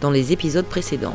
dans les épisodes précédents.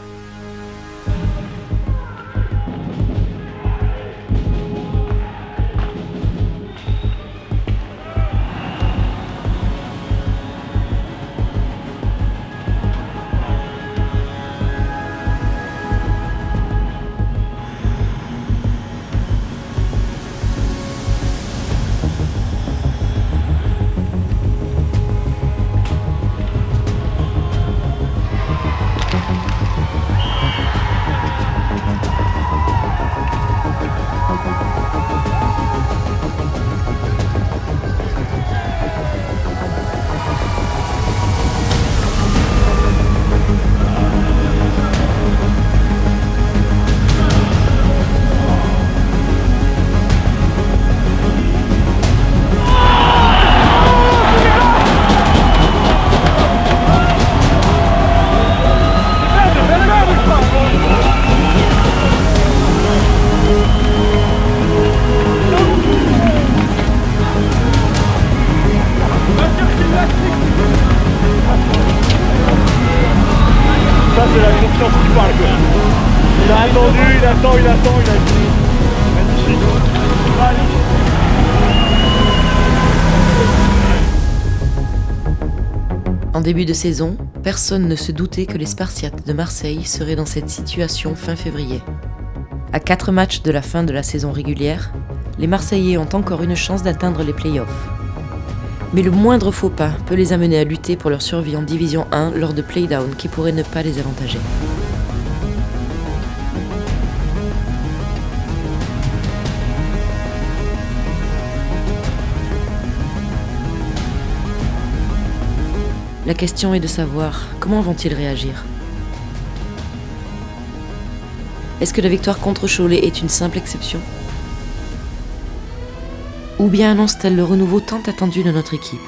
C'est la confiance qui parle quoi. Il a attendu, il attend, il a dit. Magnifique. En début de saison, personne ne se doutait que les Spartiates de Marseille seraient dans cette situation fin février. À 4 matchs de la fin de la saison régulière, les Marseillais ont encore une chance d'atteindre les playoffs. Mais le moindre faux pas peut les amener à lutter pour leur survie en Division 1 lors de play-down qui pourraient ne pas les avantager. La question est de savoir comment vont-ils réagir. Est-ce que la victoire contre Cholet est une simple exception ? Ou bien annonce-t-elle le renouveau tant attendu de notre équipe ?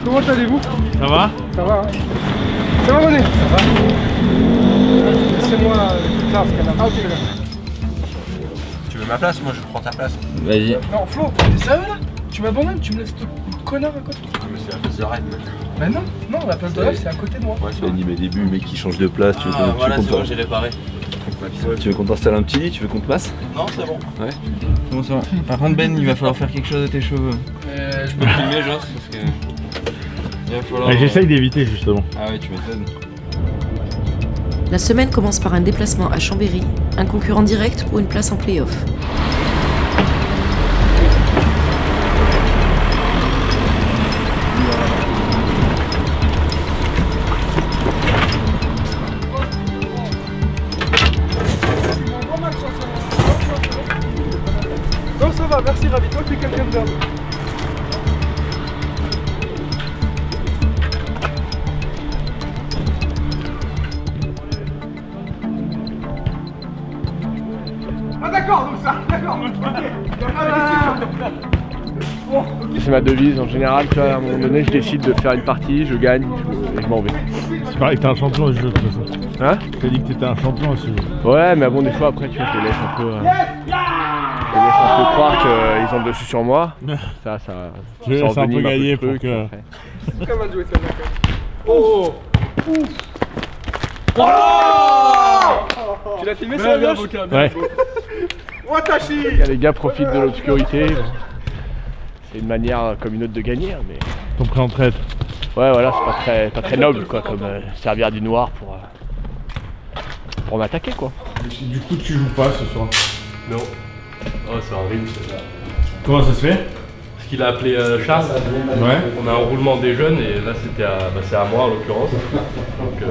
Comment allez-vous? Ça va? Ça va, hein? Ça va, René? Ça va? Laissez-moi toute là, parce qu'elle a... Ah, ok, là. Tu veux ma place? Moi je prends ta place. Vas-y. Non, Flo, t'es sérieux là? Tu m'abandonnes? Tu me laisses ce connard à côté? Ah, mais c'est la place de rêve, mec. Bah non, la place de rêve c'est à côté de moi. Ouais, Tu as dit mes débuts, le mec qui change de place, tu veux Ah, qu'on voilà, c'est bon, j'ai réparé. tu veux qu'on t'installe un petit lit, tu veux qu'on te passe? Non, c'est bon. Ouais. Bon ça va. Par contre Ben, il va falloir faire quelque chose de tes cheveux. Je peux te filmer, Joss, parce que... Il va falloir... J'essaye d'éviter justement. Ah ouais, tu m'étonnes. La semaine commence par un déplacement à Chambéry, un concurrent direct pour une place en play-off. Non, ça va, merci, ravi. Toi, tu es quelqu'un de bien. Ah d'accord, donc ça, d'accord, C'est ma devise en général, tu vois, à un moment donné je décide de faire une partie, je gagne et je m'en vais. C'est pareil que t'es un champion au jeu de toute façon. Hein? T'as dit que t'étais un champion à ce jeu. Ouais mais bon des fois après tu vois je les laisse un peu, croire qu'ils ont le dessus sur moi. Ça Tu veux laisser un peu envenime gagner le pour truc, que... après. C'est pas mal joué ça, d'accord. Oh! Oh! Tu l'as filmé ça, Josh? Ouais. Watashi! Les gars profitent de l'obscurité. C'est une manière comme une autre de gagner hein, mais... Ton prêt en traite. Ouais voilà c'est pas très noble quoi comme servir du noir pour m'attaquer quoi. Du coup tu joues pas ce soir. Non. Oh, c'est horrible celle-là. Comment ça se fait? Parce qu'il a appelé Charles. Ouais. On a un roulement des jeunes et là c'était c'est à moi en l'occurrence. Donc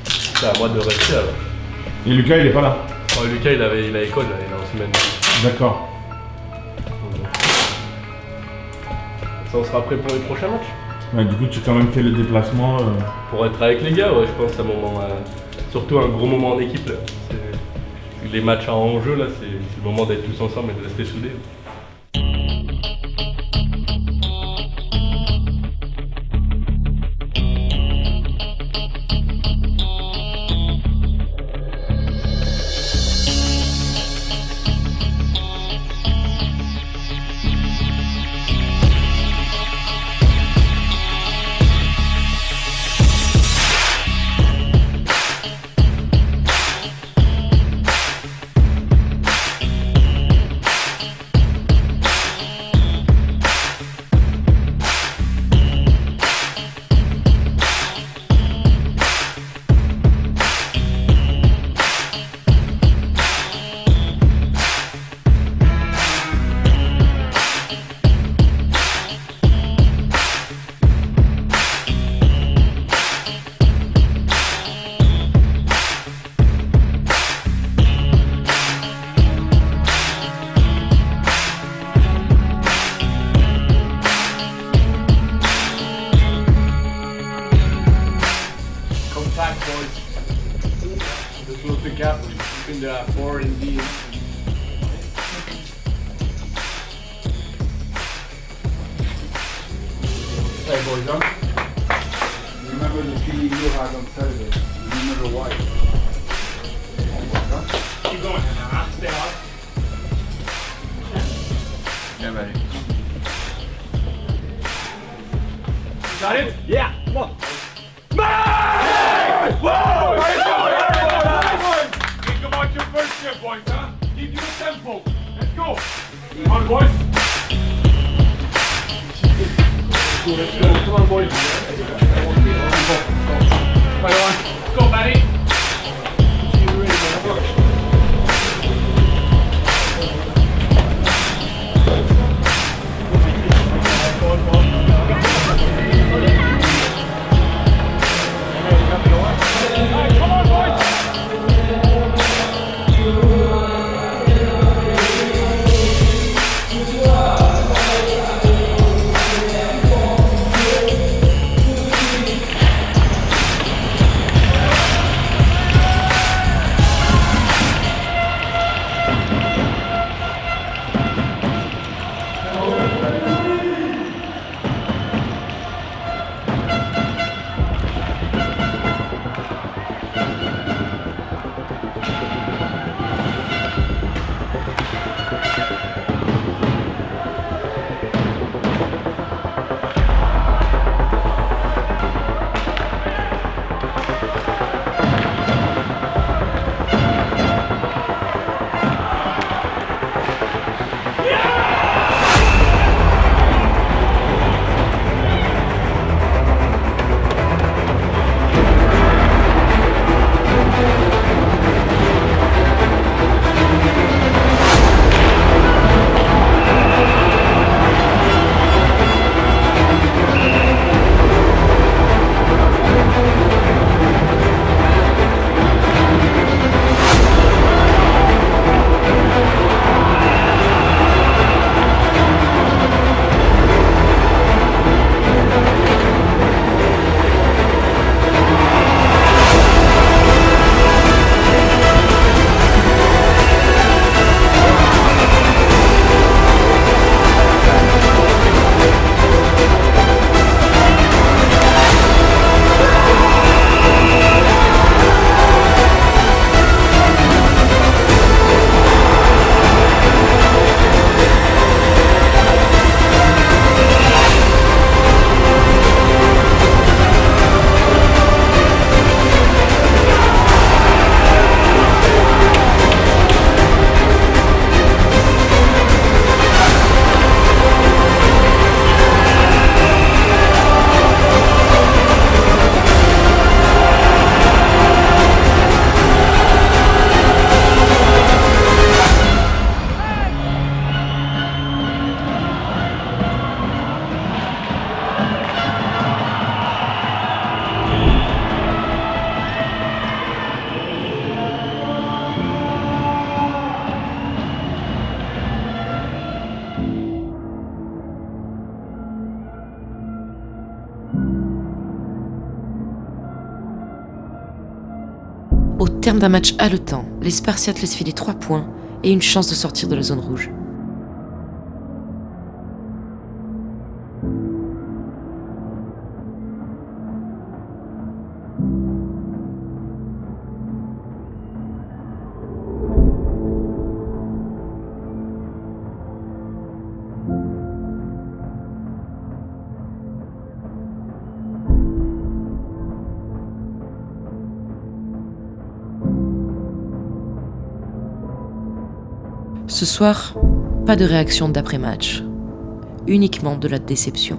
c'est à moi de rester alors. Et Lucas il est pas là. Oh, Lucas il a école là, il est en semaine. D'accord. ça, on sera prêt pour les prochains matchs. Ouais, du coup, tu as quand même fait le déplacement. Pour être avec les gars, ouais, je pense à un moment, surtout un gros moment en équipe. Là. Les matchs en enjeu, là, c'est le moment d'être tous ensemble et de rester soudés. Contact, boys. To close the gap between the forward and D. Hey, boys, huh? Remember the feeling you had on Saturday. Remember why. Keep going, huh? Stay hot. Yeah, buddy. Got it? Yeah. Come on. Whoa! Think about your first shift, boys, huh? Keep your tempo. Let's go. Come on, boys. Let's go. Come on, boys. Let's go, Matty. Terme d'un match haletant, les Spartiates laissent filer 3 points et une chance de sortir de la zone rouge. Ce soir, pas de réaction d'après-match, uniquement de la déception.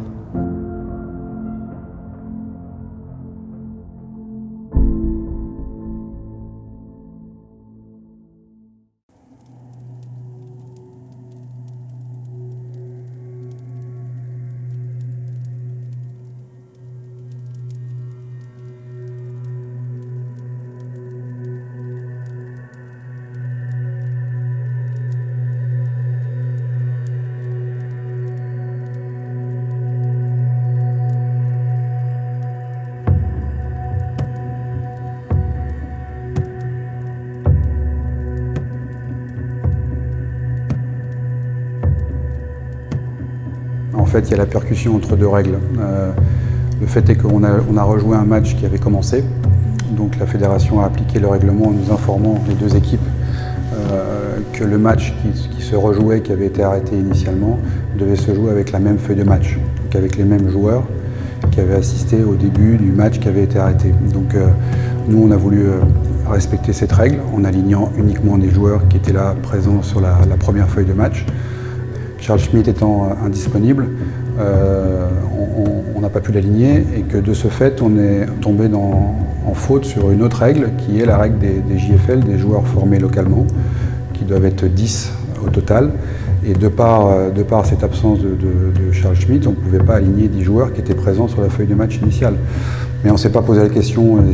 En fait, il y a la percussion entre deux règles. Le fait est qu'on a rejoué un match qui avait commencé. Donc la fédération a appliqué le règlement en nous informant, les deux équipes, que le match qui se rejouait, qui avait été arrêté initialement, devait se jouer avec la même feuille de match, donc avec les mêmes joueurs qui avaient assisté au début du match qui avait été arrêté. Donc nous, on a voulu respecter cette règle en alignant uniquement des joueurs qui étaient là présents sur la première feuille de match. Charles Schmitt étant indisponible, on n'a pas pu l'aligner et que de ce fait, on est tombé en faute sur une autre règle qui est la règle des JFL, des joueurs formés localement, qui doivent être 10 au total. Et de par cette absence de Charles Schmitt, on ne pouvait pas aligner 10 joueurs qui étaient présents sur la feuille de match initiale. Mais on ne s'est pas posé la question, et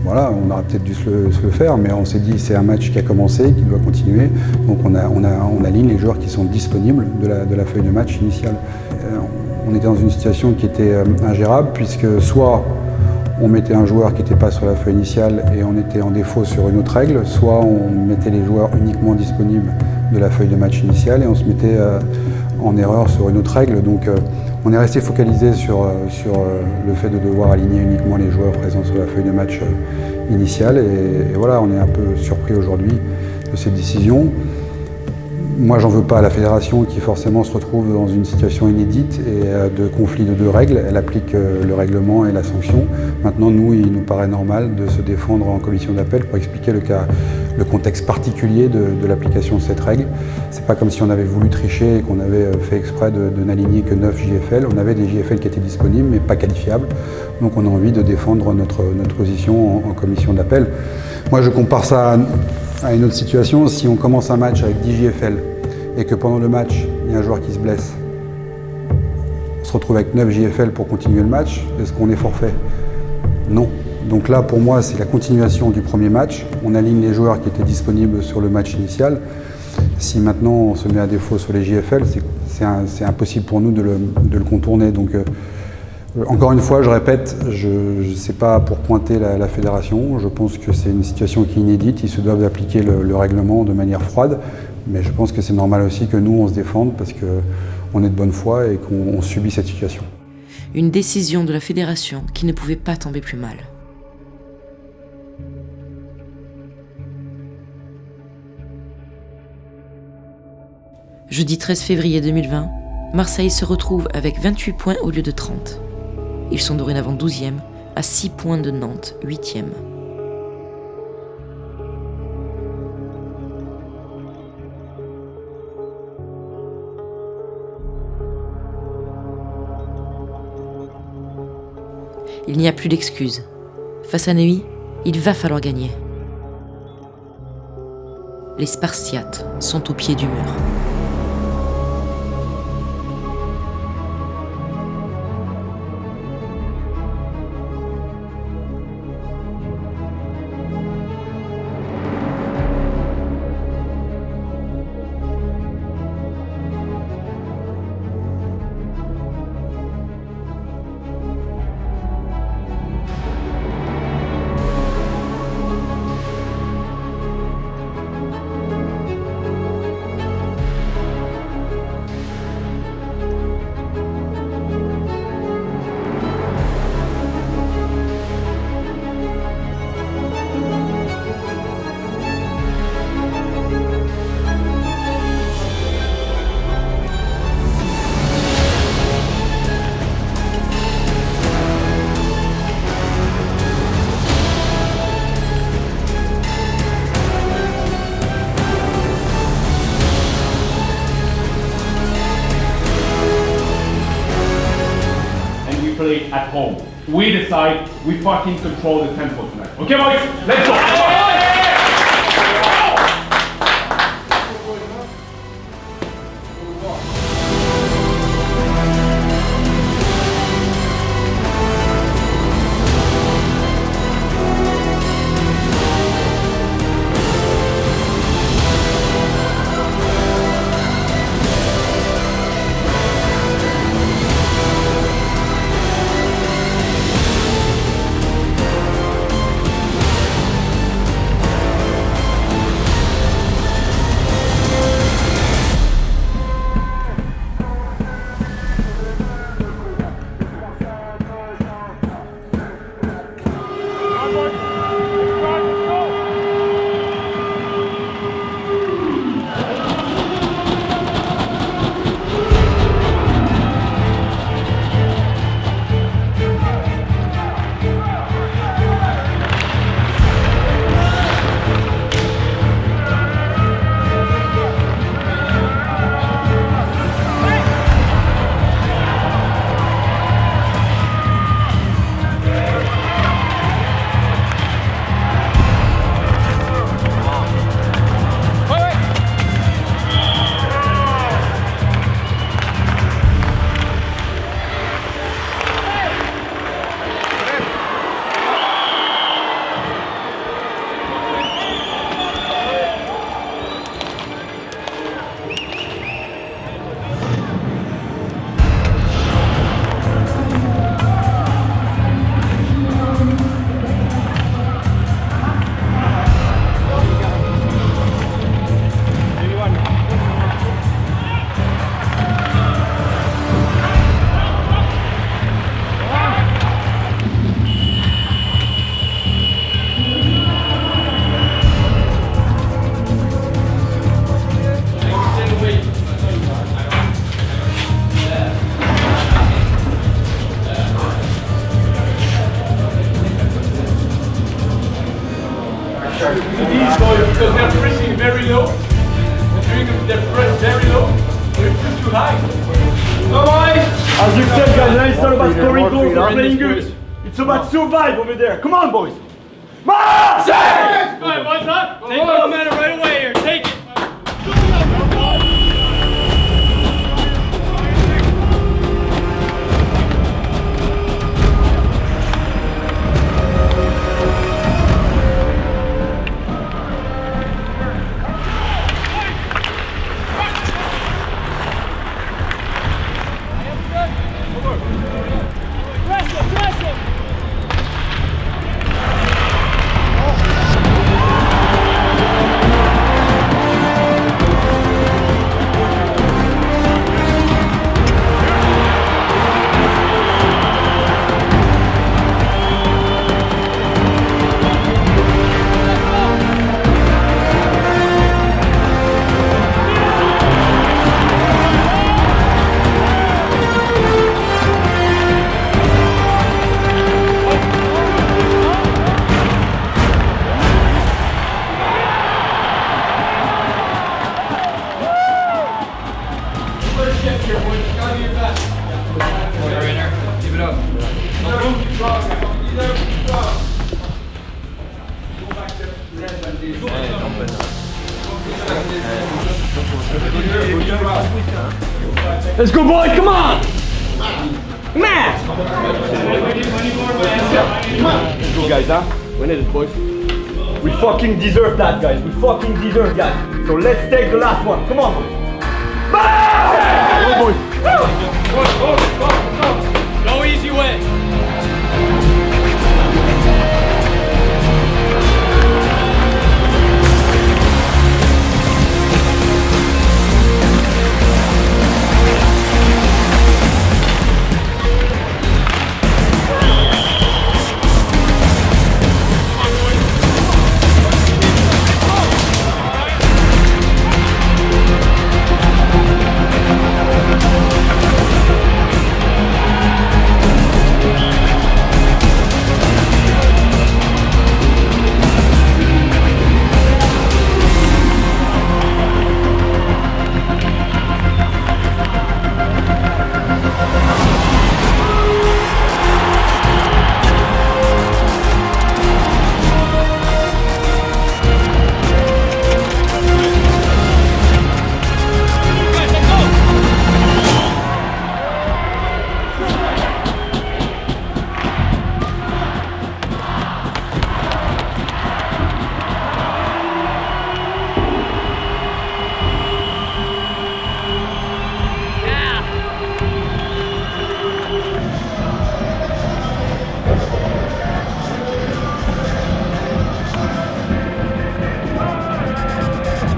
voilà, on aurait peut-être dû se le faire, mais on s'est dit c'est un match qui a commencé, qui doit continuer, donc on aligne les joueurs qui sont disponibles de la feuille de match initiale. On était dans une situation qui était ingérable, puisque soit on mettait un joueur qui n'était pas sur la feuille initiale et on était en défaut sur une autre règle, soit on mettait les joueurs uniquement disponibles de la feuille de match initiale et on se mettait en erreur sur une autre règle. Donc on est resté focalisé sur le fait de devoir aligner uniquement les joueurs présents sur la feuille de match initiale et voilà, on est un peu surpris aujourd'hui de cette décision. Moi, j'en veux pas à la fédération qui forcément se retrouve dans une situation inédite et de conflit de deux règles. Elle applique le règlement et la sanction. Maintenant, nous, il nous paraît normal de se défendre en commission d'appel pour expliquer le contexte particulier de l'application de cette règle. C'est pas comme si on avait voulu tricher et qu'on avait fait exprès de n'aligner que 9 JFL. On avait des JFL qui étaient disponibles mais pas qualifiables. Donc on a envie de défendre notre position en commission d'appel. Moi, je compare ça à une autre situation. Si on commence un match avec 10 JFL et que pendant le match, il y a un joueur qui se blesse, on se retrouve avec 9 JFL pour continuer le match, est-ce qu'on est forfait? Non. Donc là, pour moi, c'est la continuation du premier match. On aligne les joueurs qui étaient disponibles sur le match initial. Si maintenant on se met à défaut sur les JFL, c'est impossible pour nous de le contourner. Donc, encore une fois, je répète, je ne sais pas pour pointer la fédération. Je pense que c'est une situation qui est inédite. Ils se doivent d'appliquer le règlement de manière froide. Mais je pense que c'est normal aussi que nous, on se défende parce qu'on est de bonne foi et qu'on subit cette situation. Une décision de la fédération qui ne pouvait pas tomber plus mal. Jeudi 13 février 2020, Marseille se retrouve avec 28 points au lieu de 30. Ils sont dorénavant 12e, à 6 points de Nantes, 8e. Il n'y a plus d'excuses. Face à Neuilly, il va falloir gagner. Les Spartiates sont au pied du mur. play at home. We decide, we fucking control the tempo tonight. Okay, boys? Let's go! These boys, because they're pressing very low, they're pressed very low, they're too high. Come on! As you said, guys, it's not about scoring goals or playing good. It's about survive over there. Come on, boys! March! Come on, boys, huh? Take the momentum right away here. Take it. Let's go, boys! Come on! Man! Let's go, guys, huh? We need it, boys. We fucking deserve that, guys. We fucking deserve that. So let's take the last one. Come on, boys. Go, boys. No easy way.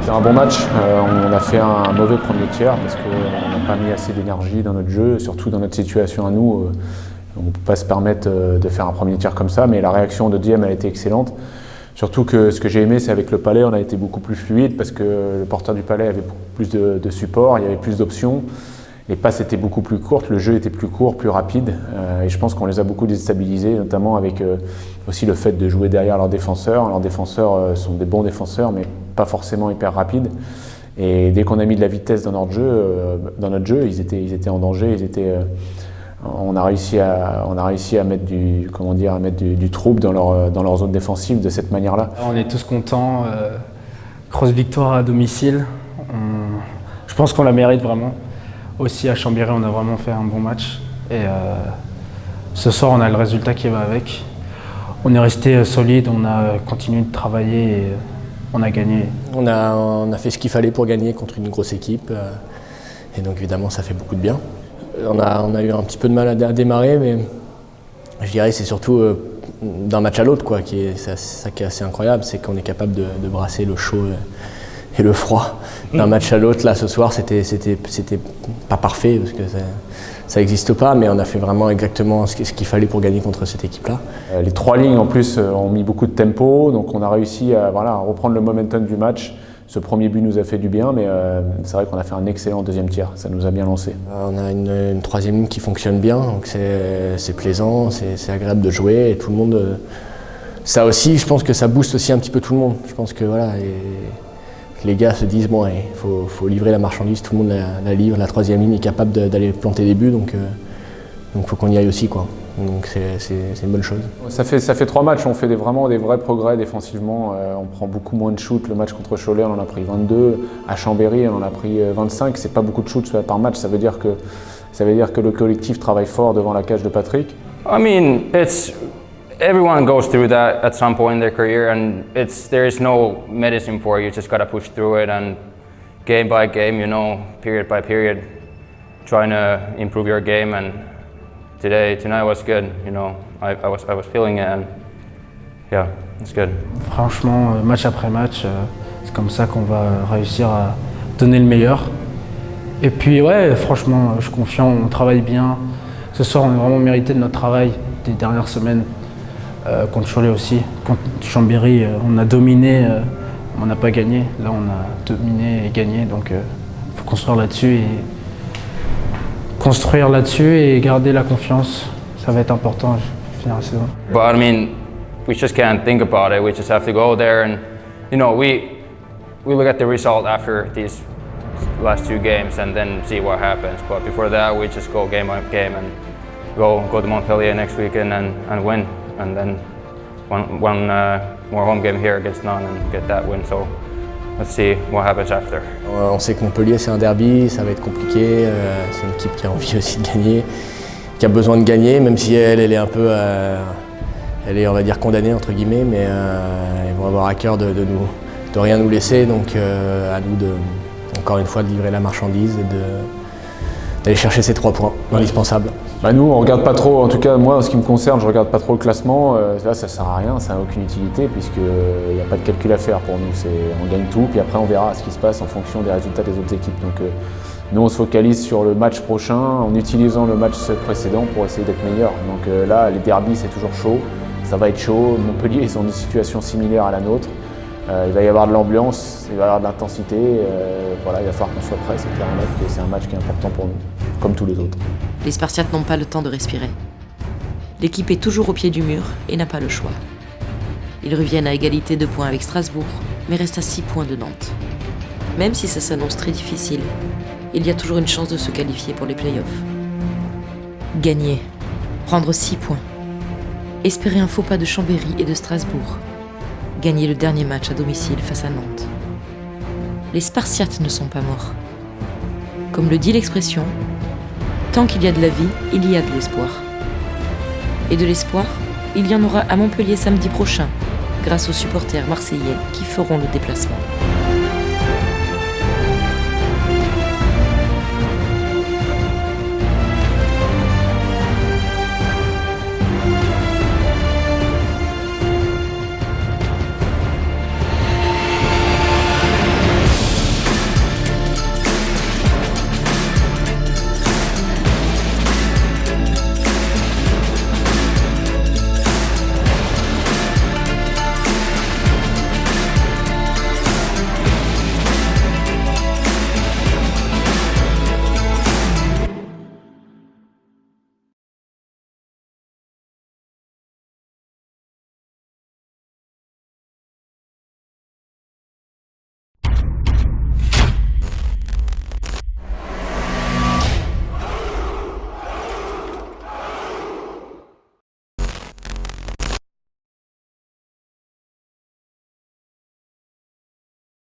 C'était un bon match. On a fait un mauvais premier tiers parce qu'on n'a pas mis assez d'énergie dans notre jeu, surtout dans notre situation à nous. On ne peut pas se permettre de faire un premier tiers comme ça, mais la réaction de deuxième a été excellente. Surtout que ce que j'ai aimé, c'est avec le Palais, on a été beaucoup plus fluide parce que le porteur du Palais avait beaucoup plus de support, il y avait plus d'options. Les passes étaient beaucoup plus courtes, le jeu était plus court, plus rapide. Et je pense qu'on les a beaucoup déstabilisés, notamment avec aussi le fait de jouer derrière leurs défenseurs. Leurs défenseurs sont des bons défenseurs, mais pas forcément hyper rapides. Et dès qu'on a mis de la vitesse dans notre jeu, ils étaient en danger. On a réussi à mettre du trouble dans leur zone défensive de cette manière-là. On est tous contents. Grosse victoire à domicile. Je pense qu'on la mérite vraiment. Aussi à Chambéry, on a vraiment fait un bon match. Et ce soir, on a le résultat qui va avec. On est resté solide, on a continué de travailler et on a gagné. On a fait ce qu'il fallait pour gagner contre une grosse équipe. Et donc évidemment, ça fait beaucoup de bien. On a eu un petit peu de mal à démarrer, mais je dirais que c'est surtout d'un match à l'autre, quoi, c'est ça qui est assez incroyable, c'est qu'on est capable de brasser le chaud et le froid d'un match à l'autre. Là, ce soir, c'était pas parfait, parce que ça n'existe pas, mais on a fait vraiment exactement ce qu'il fallait pour gagner contre cette équipe-là. Les trois lignes, en plus, ont mis beaucoup de tempo, donc on a réussi à reprendre le momentum du match. Ce premier but nous a fait du bien, mais c'est vrai qu'on a fait un excellent deuxième tiers, ça nous a bien lancé. On a une troisième ligne qui fonctionne bien, donc c'est plaisant, c'est agréable de jouer, et tout le monde... Ça aussi, je pense que ça booste aussi un petit peu tout le monde. Je pense que voilà, les gars se disent, bon, il faut livrer la marchandise, tout le monde la livre, la troisième ligne est capable d'aller planter des buts, donc faut qu'on y aille aussi, quoi. Donc c'est une bonne chose. Ça fait 3 matchs, on fait vraiment des vrais progrès défensivement. On prend beaucoup moins de shoots. Le match contre Cholet, on en a pris 22. À Chambéry, on en a pris 25. C'est pas beaucoup de shoots par match. Ça veut dire que le collectif travaille fort devant la cage de Patrick. I mean, everyone goes through that at some point in their career, and there is no medicine for it. You just gotta push through it, and game by game, period by period, trying to improve your game. And tonight was good. I was feeling it, and yeah, it's good. Franchement, match après match, c'est comme ça qu'on va réussir à donner le meilleur. Et puis ouais, franchement, je suis confiant, on travaille bien. Ce soir, on a vraiment mérité de notre travail des dernières semaines. Contre Cholet aussi, contre Chambéry, on a dominé, on n'a pas gagné. Là, on a dominé et gagné, donc il faut construire là-dessus et garder la confiance. Ça va être important pour finir la saison. But I mean, we just can't think about it. We just have to go there, and we look at the result after these last 2 games and then see what happens. But before that, we just go game by game and go to Montpellier next weekend and win. And then one more home game here against Nantes and get that win. So let's see what happens after. On sait que Montpellier, c'est un derby, ça va être compliqué. C'est une équipe qui a envie aussi de gagner, qui a besoin de gagner, même si elle est un peu, elle est, on va dire, condamnée entre guillemets, mais ils vont avoir à cœur de rien nous laisser. Donc à nous encore une fois de livrer la marchandise et d'aller chercher ces 3 points indispensables. Nous, on regarde pas trop, en tout cas moi en ce qui me concerne, je regarde pas trop le classement. Là, ça sert à rien, ça n'a aucune utilité puisqu'il n'y a pas de calcul à faire pour nous. On gagne tout, puis après on verra ce qui se passe en fonction des résultats des autres équipes. Donc nous, on se focalise sur le match prochain en utilisant le match précédent pour essayer d'être meilleur. Donc là, les derbies, c'est toujours chaud, ça va être chaud. Montpellier, ils ont des situations similaires à la nôtre. Il va y avoir de l'ambiance, il va y avoir de l'intensité. Voilà, il va falloir qu'on soit prêt, c'est clair et net que c'est un match qui est important pour nous, comme tous les autres. Les Spartiates n'ont pas le temps de respirer. L'équipe est toujours au pied du mur et n'a pas le choix. Ils reviennent à égalité de points avec Strasbourg, mais restent à 6 points de Nantes. Même si ça s'annonce très difficile, il y a toujours une chance de se qualifier pour les playoffs. Gagner, prendre 6 points, espérer un faux pas de Chambéry et de Strasbourg, gagner le dernier match à domicile face à Nantes. Les Spartiates ne sont pas morts. Comme le dit l'expression, tant qu'il y a de la vie, il y a de l'espoir. Et de l'espoir, il y en aura à Montpellier samedi prochain, grâce aux supporters marseillais qui feront le déplacement.